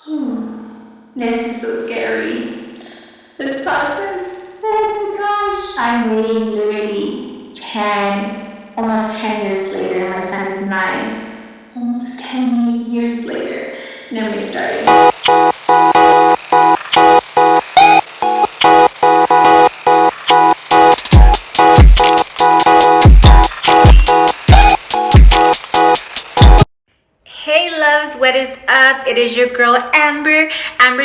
This is so scary. This process. Oh my gosh. I'm waiting literally 10, almost 10 years later. My son is 9. Almost 10 years later. And then we started. Hey loves, what is up? It is your girl Amber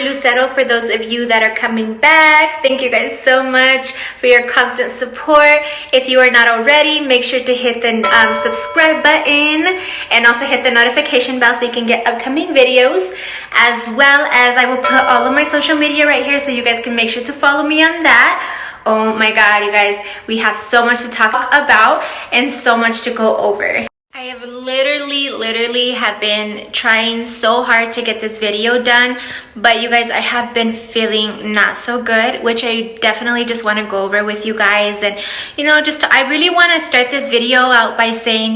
Lucero. For those of you that are coming back, thank you guys so much for your constant support. If you are not already, make sure to hit the subscribe button and also hit the notification bell so you can get upcoming videos, as well as I will put all of my social media right here so you guys can make sure to follow me on that. Oh my god, you guys, we have so much to talk about and so much to go over. I have literally have been trying so hard to get this video done, but you guys, I have been feeling not so good, which I definitely just want to go over with you guys. And I really want to start this video out by saying,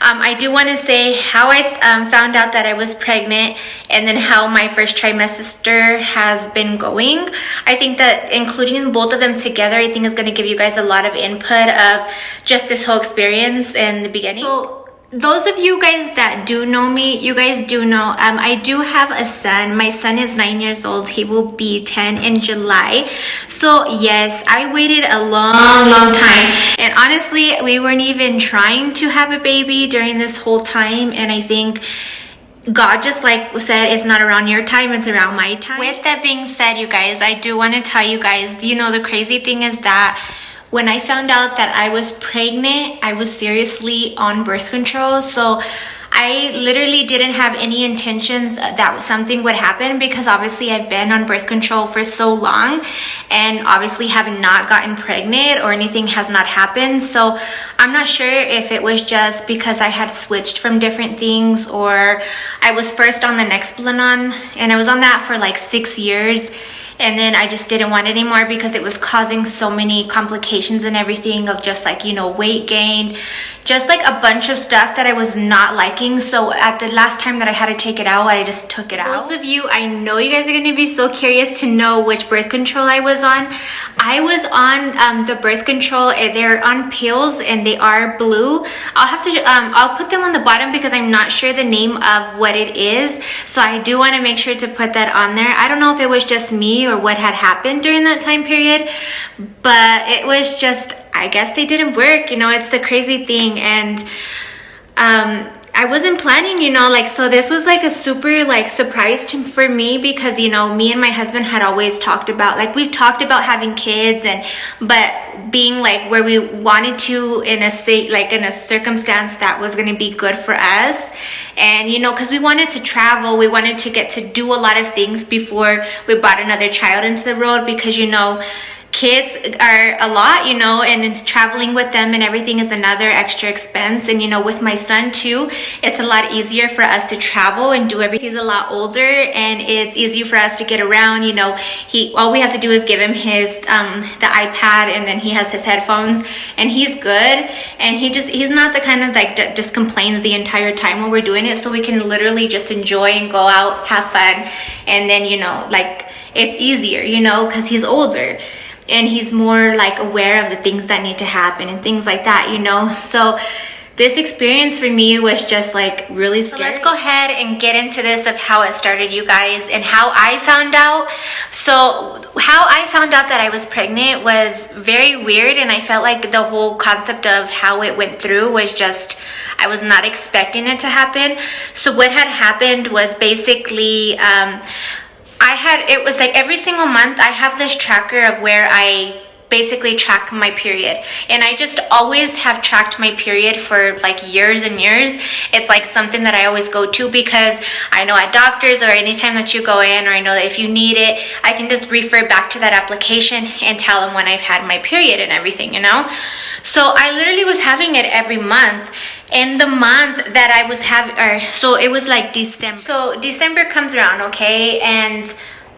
I do want to say how I found out that I was pregnant, and then how my first trimester has been going. I think that including both of them together, I think is going to give you guys a lot of input of just this whole experience in the beginning. So those of you guys that do know me, you guys do know I do have a son. My son is 9 years old. He will be 10 in July. So yes, I waited a long time, and honestly, we weren't even trying to have a baby during this whole time. And I think God just said, it's not around your time, it's around my time. With that being said, you guys, I do want to tell you guys, the crazy thing is that when I found out that I was pregnant, I was seriously on birth control. So I literally didn't have any intentions that something would happen, because obviously I've been on birth control for so long and obviously have not gotten pregnant or anything has not happened. So I'm not sure if it was just because I had switched from different things, or I was first on the Nexplanon and I was on that for like 6 years. And then I just didn't want it anymore because it was causing so many complications and everything of just weight gain, just like a bunch of stuff that I was not liking. So at the last time that I had to take it out, I just took it out. Those of you, I know you guys are going to be so curious to know which birth control I was on. I was on the birth control. They're on pills and they are blue. I'll put them on the bottom because I'm not sure the name of what it is. So I do want to make sure to put that on there. I don't know if it was just me or what had happened during that time period, but it was just, I guess they didn't work. It's the crazy thing. And I wasn't planning, so this was like a super surprise for me, because me and my husband had always talked about, we've talked about having kids, but being where we wanted to in a circumstance that was going to be good for us. And because we wanted to travel, we wanted to get to do a lot of things before we brought another child into the world, because kids are a lot, and it's traveling with them and everything is another extra expense. And with my son too, it's a lot easier for us to travel and do everything. He's a lot older and it's easier for us to get around. All we have to do is give him his the iPad, and then he has his headphones, and he's good. And he's not the kind of that just complains the entire time when we're doing it. So we can literally just enjoy and go out, have fun, and then it's easier, because he's older and he's more aware of the things that need to happen and things like that, So this experience for me was just really scary. So let's go ahead and get into this of how it started, you guys, and how I found out. So how I found out that I was pregnant was very weird, and I felt like the whole concept of how it went through was just, I was not expecting it to happen. So what had happened was basically it was every single month I have this tracker of where I basically track my period, and I just always have tracked my period for years and years. It's something that I always go to, because I know at doctors or anytime that you go in, or I know that if you need it, I can just refer back to that application and tell them when I've had my period and everything, So I literally was having it every month. And the month that I was having, so it was December. So December comes around, okay, and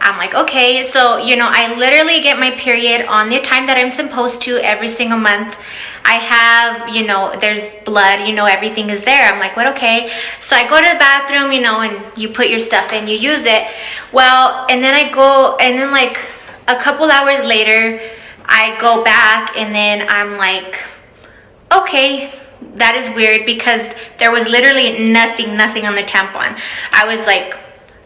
I'm like, okay. So, you know, I literally get my period on the time that I'm supposed to every single month. I have, you know, there's blood, you know, everything is there. I'm like, what? Okay. So I go to the bathroom, you know, and you put your stuff in, you use it. Well, and then I go, and then like a couple hours later, I go back, and then I'm like, okay, that is weird, because there was literally nothing on the tampon. I was like,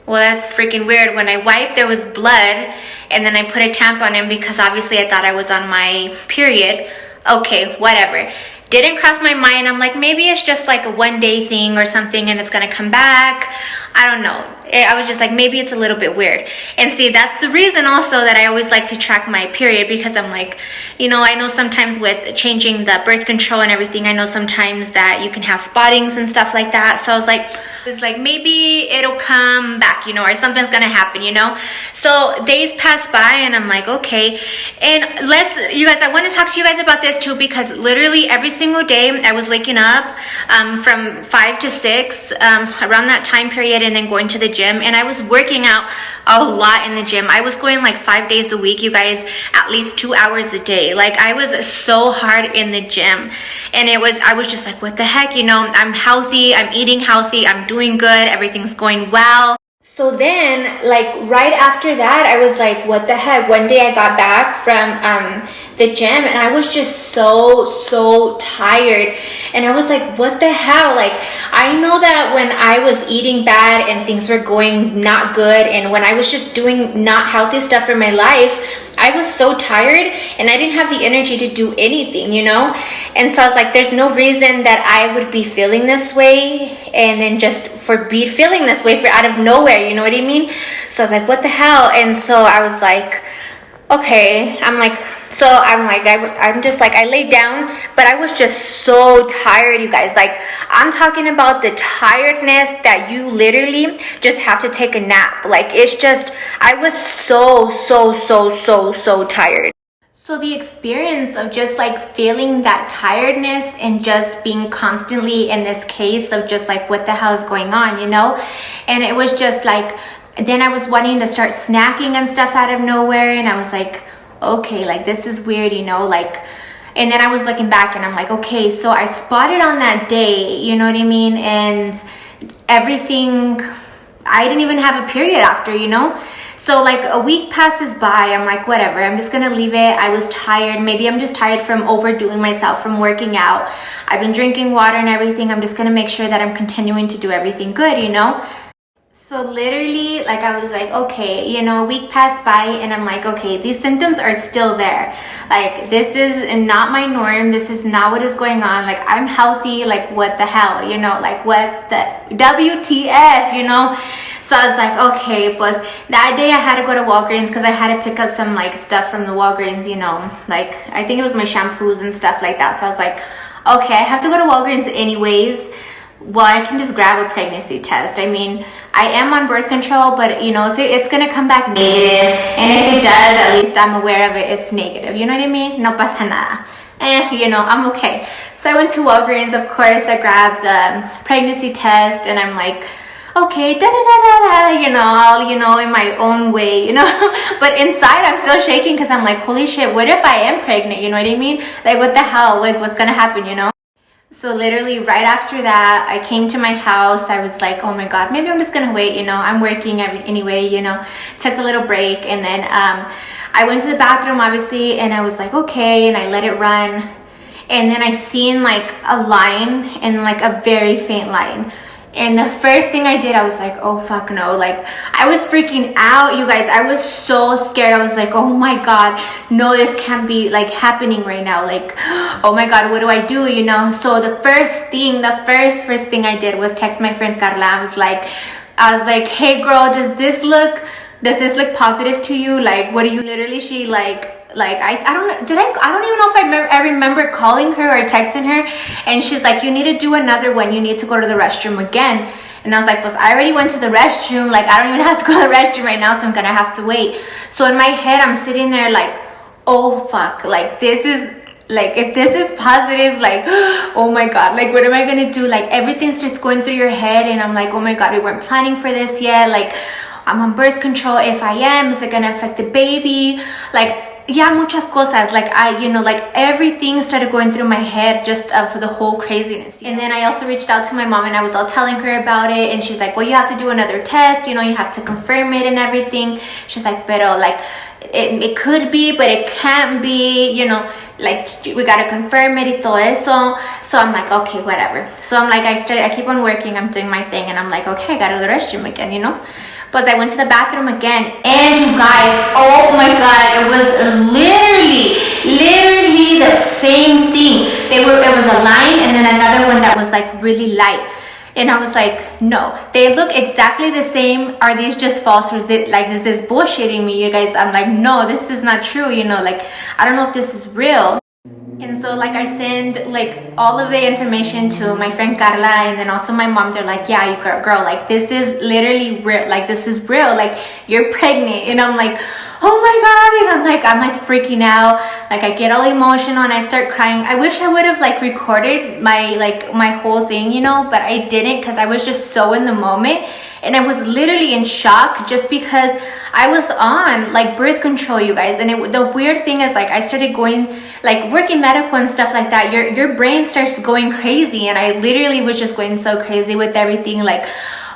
well, that's freaking weird. When I wiped, there was blood, and then I put a tampon in because obviously I thought I was on my period. Okay, whatever. Didn't cross my mind. I'm like, maybe it's just like a one-day thing or something, and it's gonna come back. I don't know. I was just like, maybe it's a little bit weird. And see, that's the reason also that I always like to track my period, because I'm like, you know, I know sometimes with changing the birth control and everything, I know sometimes that you can have spottings and stuff like that. So I was like, maybe it'll come back, you know, or something's gonna happen, you know. So days pass by, and I'm like, okay. And you guys, I want to talk to you guys about this too, because literally every single day I was waking up from 5 to 6 around that time period, and then going to the gym, and I was working out a lot in the gym. I was going like 5 days a week, you guys, at least 2 hours a day. Like, I was so hard in the gym, and I was just like, what the heck, you know, I'm healthy, I'm eating healthy, I'm doing good, everything's going well. So then, like, right after that, I was like, what the heck? One day I got back from the gym, and I was just so tired, and I was like, what the hell? Like, I know that when I was eating bad and things were going not good, and when I was just doing not healthy stuff in my life, I was so tired, and I didn't have the energy to do anything, you know. And so I was like, there's no reason that I would be feeling this way, and then just be feeling this way for out of nowhere, you know what I mean? So I was like, what the hell? And so I was like, okay. I'm just like, I laid down, but I was just so tired, you guys. Like, I'm talking about the tiredness that you literally just have to take a nap. Like, it's just, I was so tired. So the experience of just like feeling that tiredness and just being constantly in this case of just like, what the hell is going on, you know? And it was just like, then I was wanting to start snacking and stuff out of nowhere, and I was like, okay, like, this is weird, you know, like. And then I was looking back, and I'm like, okay, so I spotted on that day, you know what I mean? And everything, I didn't even have a period after, you know? So like a week passes by, I'm like, whatever, I'm just gonna leave it. I was tired. Maybe I'm just tired from overdoing myself, from working out. I've been drinking water and everything. I'm just gonna make sure that I'm continuing to do everything good, you know? So literally, like, I was like, okay, you know, a week passed by, and I'm like, okay, these symptoms are still there. Like, this is not my norm. This is not what is going on. Like, I'm healthy. Like, what the hell, you know? Like, what the WTF, you know? So I was like, okay, but that day I had to go to Walgreens because I had to pick up some like stuff from the Walgreens, you know, like I think it was my shampoos and stuff like that. So I was like, okay, I have to go to Walgreens anyways. Well, I can just grab a pregnancy test. I mean, I am on birth control, but you know, if it's gonna come back negative, and if it does, at least I'm aware of it, it's negative. You know what I mean? No pasa nada. You know, I'm okay. So I went to Walgreens, of course. I grabbed the pregnancy test, and I'm like, okay, you know, all, you know, in my own way, you know. But inside I'm still shaking because I'm like, holy shit, what if I am pregnant? You know what I mean? Like, what the hell? Like, what's gonna happen, you know? So literally right after that, I came to my house. I was like, oh my God, maybe I'm just gonna wait, you know, I'm working anyway, you know. Took a little break, and then I went to the bathroom, obviously, and I was like, okay, and I let it run. And then I seen like a line, and like a very faint line. And the first thing I did, I was like, oh fuck no. Like, I was freaking out, you guys. I was so scared. I was like, oh my God, no, this can't be like happening right now. Like, oh my God, what do I do, you know? So the first thing I did was text my friend Carla. I was like, hey girl, does this look positive to you? Like, what do you, literally, she I don't know, I don't even know if I remember calling her or texting her, and she's like, you need to do another one, you need to go to the restroom again. And I was like, but I already went to the restroom, like, I don't even have to go to the restroom right now, so I'm gonna have to wait. So in my head, I'm sitting there like, oh fuck, like, this is, like, if this is positive, like, oh my God, like, what am I gonna do? Like, everything starts going through your head, and I'm like, oh my God, we weren't planning for this yet, like, I'm on birth control. If I am, is it gonna affect the baby? Like, yeah, muchas cosas. Like like everything started going through my head just for the whole craziness. And then I also reached out to my mom and I was all telling her about it. And she's like, well, you have to do another test. You have to confirm it and everything. She's like, pero like, it could be, but it can't be, like we gotta confirm it y todo eso. So I'm like, okay, whatever. So I'm like, I keep on working, I'm doing my thing, and I'm like, okay, I gotta go to the restroom again, But I went to the bathroom again, and you guys, oh my god, it was literally the same thing. It was a line and then another one that was like really light. And I was like, no, they look exactly the same. Are these just false, or is this bullshitting me, you guys? I'm like, no, this is not true, like, I don't know if this is real. And so like I send like all of the information to my friend Carla and then also my mom. They're like, yeah, you girl, like this is literally real, like this is real, like you're pregnant. And I'm like, oh my god. And I'm like freaking out. Like I get all emotional and I start crying. I wish I would have like recorded my whole thing, but I didn't, because I was just so in the moment. And I was literally in shock just because I was on like birth control, you guys. And the weird thing is, like, I started going like working medical and stuff like that. Your brain starts going crazy, and I literally was just going so crazy with everything. Like,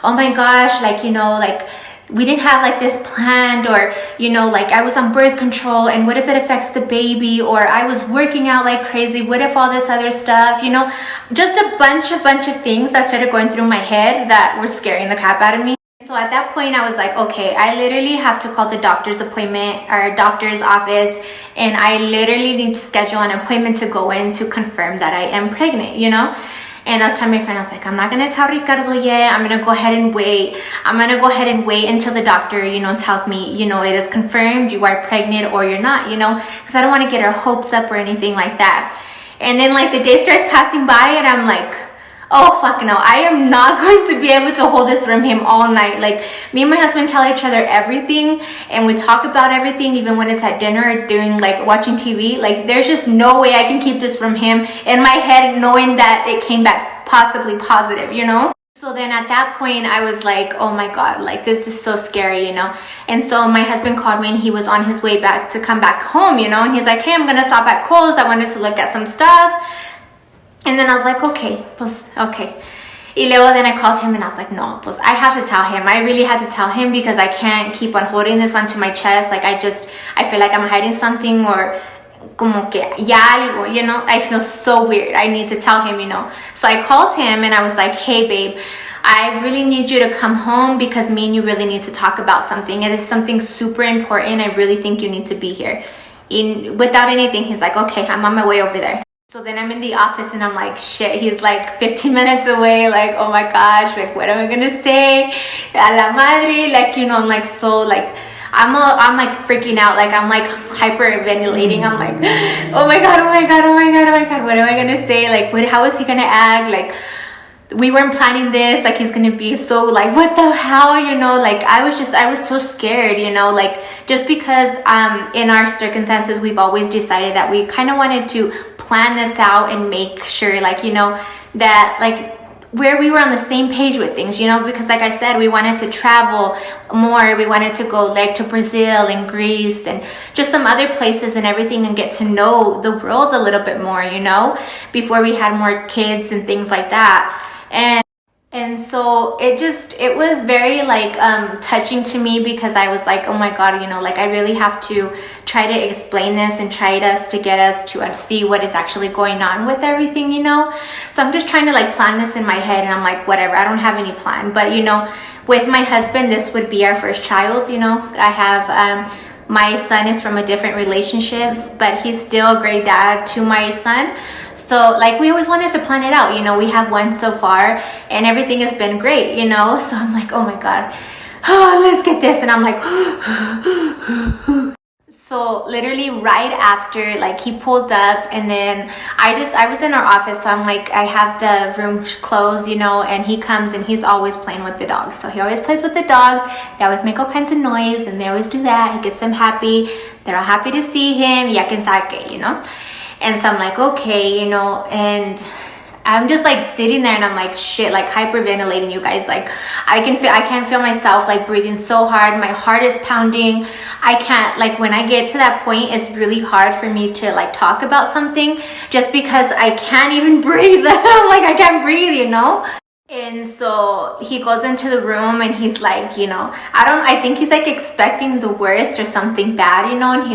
oh my gosh, like like we didn't have like this planned, or like I was on birth control, and what if it affects the baby? Or I was working out like crazy, what if all this other stuff, just a bunch of things that started going through my head that were scaring the crap out of me. So at that point I was like, okay, I literally have to call the doctor's appointment or doctor's office, and I literally need to schedule an appointment to go in to confirm that I am pregnant, And I was telling my friend, I was like, I'm not going to tell Ricardo yet. I'm going to go ahead and wait. I'm going to go ahead and wait until the doctor, tells me, it is confirmed, you are pregnant or you're not, because I don't want to get her hopes up or anything like that. And then like the day starts passing by and I'm like, oh fuck no, I am not going to be able to hold this from him all night. Like, me and my husband tell each other everything, and we talk about everything, even when it's at dinner or doing like watching TV. Like, there's just no way I can keep this from him in my head, knowing that it came back possibly positive, So then at that point I was like, oh my god, like this is so scary, And so my husband called me, and he was on his way back to come back home, and he's like, hey, I'm gonna stop at Kohl's, I wanted to look at some stuff. And then I was like, okay. Y luego then I called him and I was like, no, pues I have to tell him. I really had to tell him, because I can't keep on holding this onto my chest. Like, I feel like I'm hiding something, or como que ya algo, I feel so weird. I need to tell him, So I called him and I was like, hey babe, I really need you to come home, because me and you really need to talk about something. It is something super important. I really think you need to be here. And without anything, he's like, okay, I'm on my way over there. So then I'm in the office and I'm like, shit, he's like 15 minutes away. Like, oh my gosh, like, what am I gonna say? A la madre, like, I'm like, so like, I'm like freaking out. Like, I'm like hyperventilating. I'm like, oh my god, what am I gonna say? Like, how is he gonna act? Like, we weren't planning this. Like, he's gonna be so like, what the hell, like, I was so scared, like, just because in our circumstances we've always decided that we kind of wanted to plan this out and make sure, like, that like where we were on the same page with things, because like I said, we wanted to travel more. We wanted to go like to Brazil and Greece and just some other places and everything, and get to know the world a little bit more, before we had more kids and things like that. And so it was very like touching to me, because I was like, oh my god, like, I really have to try to explain this and try to get us to see what is actually going on with everything, So I'm just trying to like plan this in my head, and I'm like, whatever, I don't have any plan. But with my husband, this would be our first child. I have my son is from a different relationship, but he's still a great dad to my son. So like, we always wanted to plan it out, we have one so far and everything has been great, So I'm like, oh my god, let's get this. And I'm like, so literally right after, like, he pulled up, and then I was in our office, so I'm like, I have the room closed, and he comes and he's always playing with the dogs. So he always plays with the dogs. They always make all kinds of noise, and they always do that. He gets them happy. They're all happy to see him. Ya que sabe, And so I'm like, okay, and I'm just like sitting there and I'm like shit, like hyperventilating, you guys. Like I can't feel myself like breathing so hard. My heart is pounding. I can't, like when I get to that point, it's really hard for me to like talk about something just because I can't even breathe. Like I can't breathe, you know? And so he goes into the room and he's like, you know, I think he's like expecting the worst or something bad, you know, and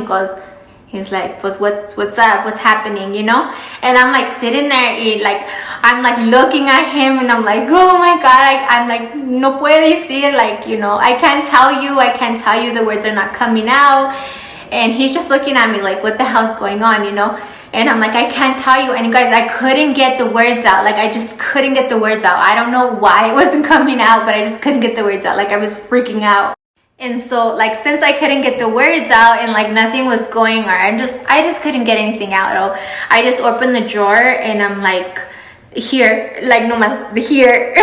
he's like, pues what's up, what's happening, you know? And I'm like sitting there and like I'm like looking at him and I'm like, oh my god, I'm like, no puede decir, like, you know, I can't tell you, the words are not coming out. And he's just looking at me like, what the hell's going on, you know? And I'm like, I can't tell you. And you guys, I couldn't get the words out. Like, I just couldn't get the words out. I don't know why it wasn't coming out, but I just couldn't get the words out. Like, I was freaking out. And so, like, since I couldn't get the words out and, like, nothing was going, or I just couldn't get anything out. Oh, I just opened the drawer and I'm like, here, like, no más, here.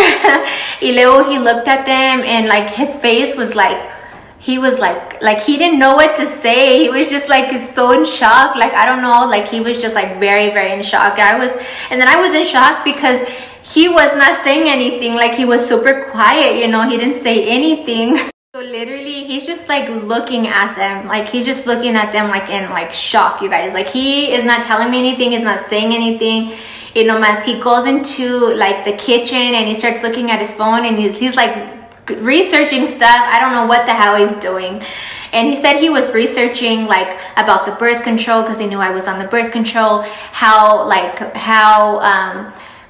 Y luego he looked at them and, like, his face was like, he was like he didn't know what to say. He was just like so in shock. Like, I don't know, like he was just like very, very in shock. And then I was in shock because he was not saying anything. Like, he was super quiet, you know, he didn't say anything. So literally he's just like looking at them. Like, he's just looking at them like in like shock, you guys. Like, he is not telling me anything, he's not saying anything. You know, as he goes into like the kitchen and he starts looking at his phone and he's like researching stuff. I don't know what the hell he's doing. And he said he was researching like about the birth control because he knew I was on the birth control, how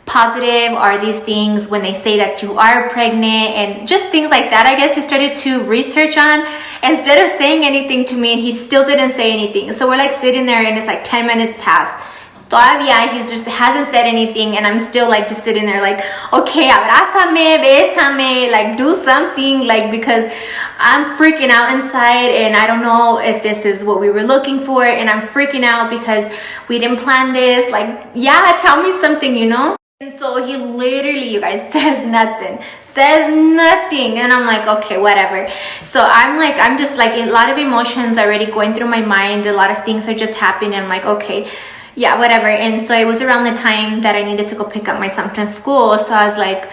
positive are these things when they say that you are pregnant, and just things like that. I guess he started to research on instead of saying anything to me, and he still didn't say anything. So we're like sitting there and it's like 10 minutes past. Todavía he's just hasn't said anything, and I'm still like just sitting there like, okay, abrázame, bésame, like do something, like, because I'm freaking out inside and I don't know if this is what we were looking for, and I'm freaking out because we didn't plan this. Like, yeah, tell me something, you know? And so he literally, you guys, says nothing, and I'm like, okay, whatever. So I'm just like a lot of emotions already going through my mind, a lot of things are just happening. I'm like, okay, yeah, whatever. And so it was around the time that I needed to go pick up my son from school. So I was like,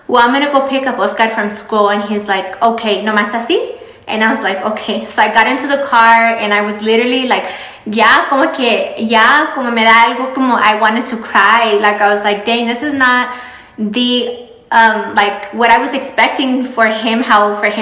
well, I'm gonna go pick up Oscar from school. And he's like, okay, no más así. And I was like, okay. So I got into the car and I was literally like, como me da algo, como I wanted to cry. Like, I was like, dang, this is not the like what I was expecting for him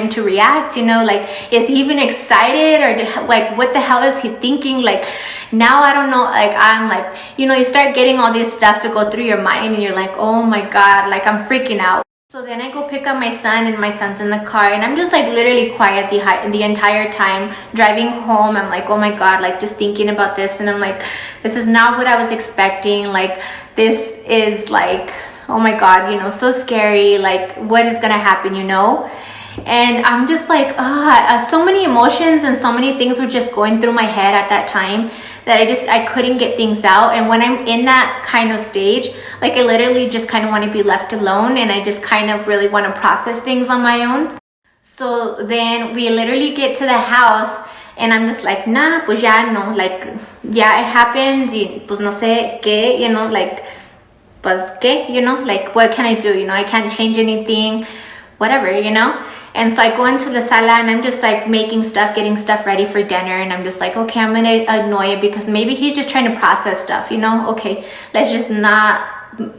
to react, you know? Like, is he even excited, or like what the hell is he thinking? Like, now I don't know. Like, I'm like, you know, you start getting all this stuff to go through your mind and you're like, oh my god, like I'm freaking out. So then I go pick up my son and my son's in the car and I'm just like literally quiet the entire time driving home. I'm like, oh my god, like just thinking about this, and I'm like, this is not what I was expecting. Like, this is like, oh my god, you know, so scary. Like, what is gonna happen, you know? And I'm just like, so many emotions and so many things were just going through my head at that time that I couldn't get things out. And when I'm in that kind of stage, like, I literally just kind of want to be left alone, and I just kind of really want to process things on my own. So then we literally get to the house and I'm just like, nah, pues ya no, like, yeah, it happened, y pues no sé qué, you know, like, pues qué, you know, like, what can I do, you know? I can't change anything, whatever, you know? And so I go into the sala and I'm just like making stuff, getting stuff ready for dinner, and I'm just like, okay, I'm gonna ignore it because maybe he's just trying to process stuff, you know? Okay, let's just not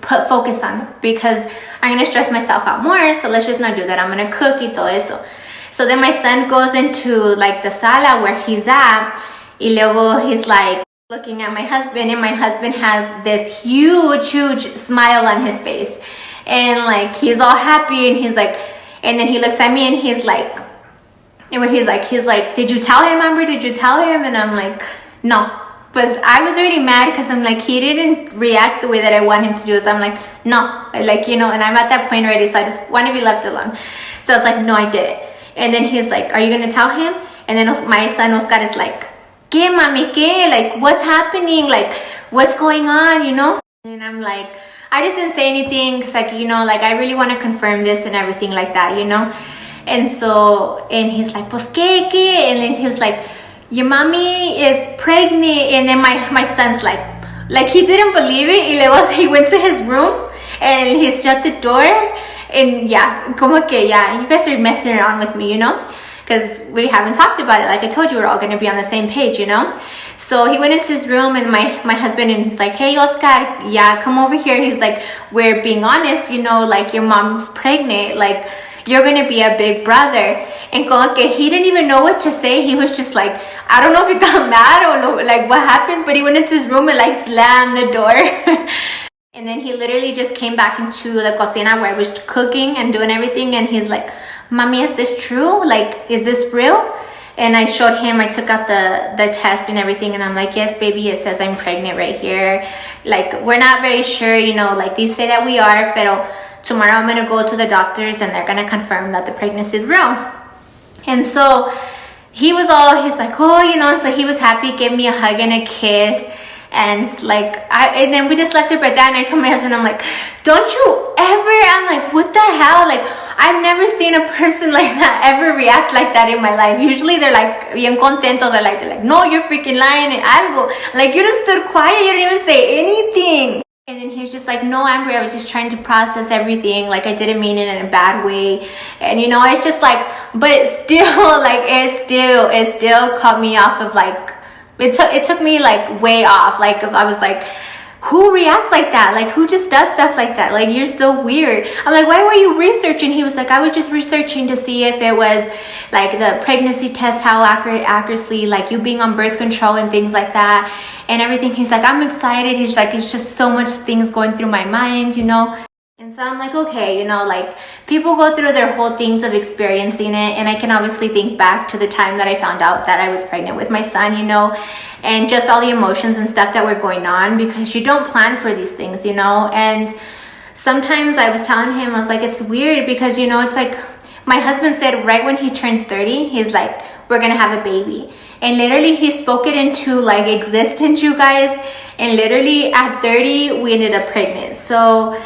put focus on it because I'm gonna stress myself out more, so let's just not do that. I'm gonna cook y todo eso. So then my son goes into like the sala where he's at, y luego he's like looking at my husband, and my husband has this huge smile on his face, and like he's all happy, and he's like, and then he looks at me and he's like, did you tell him, Amber? Did you tell him? And I'm like, no. But I was already mad because I'm like, he didn't react the way that I want him to do. So I'm like, no, like, you know, and I'm at that point already, so I just want to be left alone. So I was like, no, I did it. And then he's like, are you gonna tell him? And then my son Oscar is like, ¿Qué, mami? ¿Qué? Like, what's happening? Like, what's going on, you know? And I'm like, I just didn't say anything because, like, you know, like, I really want to confirm this and everything like that, you know? And so, and he's like, pues, ¿qué? And then he's like, your mommy is pregnant. And then my son's like he didn't believe it. Y luego he went to his room and he shut the door, and yeah, como que yeah, you guys are messing around with me, you know, because we haven't talked about it. Like I told you, we're all going to be on the same page, you know. So he went into his room, and my husband, and he's like, hey Oscar, yeah, come over here. He's like, we're being honest, you know, like your mom's pregnant, like you're gonna be a big brother. And como que he didn't even know what to say. He was just like, I don't know if he got mad or like what happened, but he went into his room and like slammed the door. And then he literally just came back into the cocina where I was cooking and doing everything, and he's like, Mommy, is this true? Like, is this real? And I showed him, I took out the test and everything, and I'm like, yes, baby, it says I'm pregnant right here. Like, we're not very sure, you know, like they say that we are, pero tomorrow I'm gonna go to the doctors and they're gonna confirm that the pregnancy is real. And so he's like, oh, you know, and so he was happy, gave me a hug and a kiss. And like, and then we just left it right there. And I told my husband, I'm like, don't you ever, I'm like, what the hell? Like, I've never seen a person like that ever react like that in my life. Usually they're like, bien contentos. They're like, no, you're freaking lying. And algo. Like, you just stood quiet. You didn't even say anything. And then he's just like, no, Amber, I was just trying to process everything. Like, I didn't mean it in a bad way. And, you know, it's just like, but it still, like, it still caught me off of, like, it took me, like, way off. Like, I was like, who reacts like that? Like, who just does stuff like that? Like, you're so weird. I'm like, why were you researching? He was like, I was just researching to see if it was, like, the pregnancy test, how accuracy, like, you being on birth control and things like that and everything. He's like, I'm excited. He's like, it's just so much things going through my mind, you know? And so I'm like, okay, you know, like, people go through their whole things of experiencing it. And I can obviously think back to the time that I found out that I was pregnant with my son, you know, and just all the emotions and stuff that were going on, because you don't plan for these things, you know. And sometimes I was telling him, I was like, it's weird because, you know, it's like my husband said right when he turns 30, he's like, we're going to have a baby. And literally he spoke it into, like, existence, you guys. And literally at 30, we ended up pregnant. So,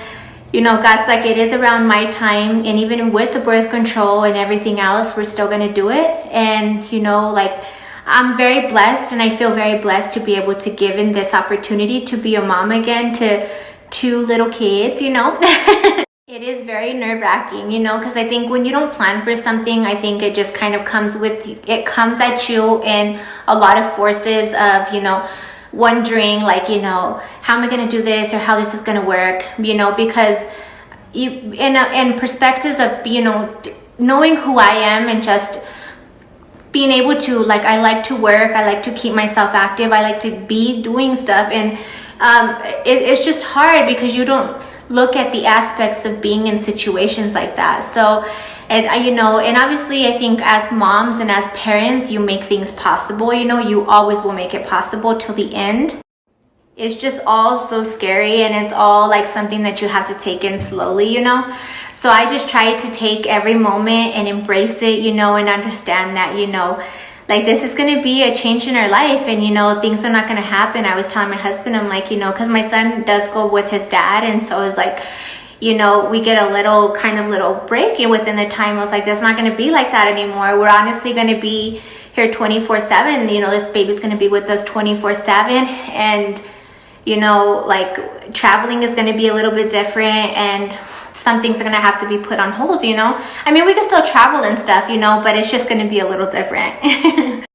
you know, God's like, it is around my time. And even with the birth control and everything else, we're still going to do it. And, you know, like, I'm very blessed, and I feel very blessed to be able to give in this opportunity to be a mom again to 2 little kids, you know. It is very nerve-wracking, you know, because I think when you don't plan for something, I think it just kind of comes at you in a lot of forces of, you know, wondering, like, you know, how am I going to do this, or how this is going to work, you know, because you in perspectives of, you know, knowing who I am and just being able to, like, I like to work, I like to keep myself active, I like to be doing stuff, and it's just hard because you don't look at the aspects of being in situations like that. So, and you know, and obviously I think as moms and as parents, you make things possible, you know, you always will make it possible till the end. It's just all so scary, and it's all like something that you have to take in slowly, you know. So I just try to take every moment and embrace it, you know, and understand that, you know, like, this is going to be a change in our life, and, you know, things are not going to happen. I was telling my husband, I'm like, you know, because my son does go with his dad, and so it's like, you know, we get a little break, and within the time I was like, that's not going to be like that anymore. We're honestly going to be here 24/7. You know, this baby's going to be with us 24/7, and, you know, like, traveling is going to be a little bit different, and some things are going to have to be put on hold, you know. I mean, we can still travel and stuff, you know, but it's just going to be a little different.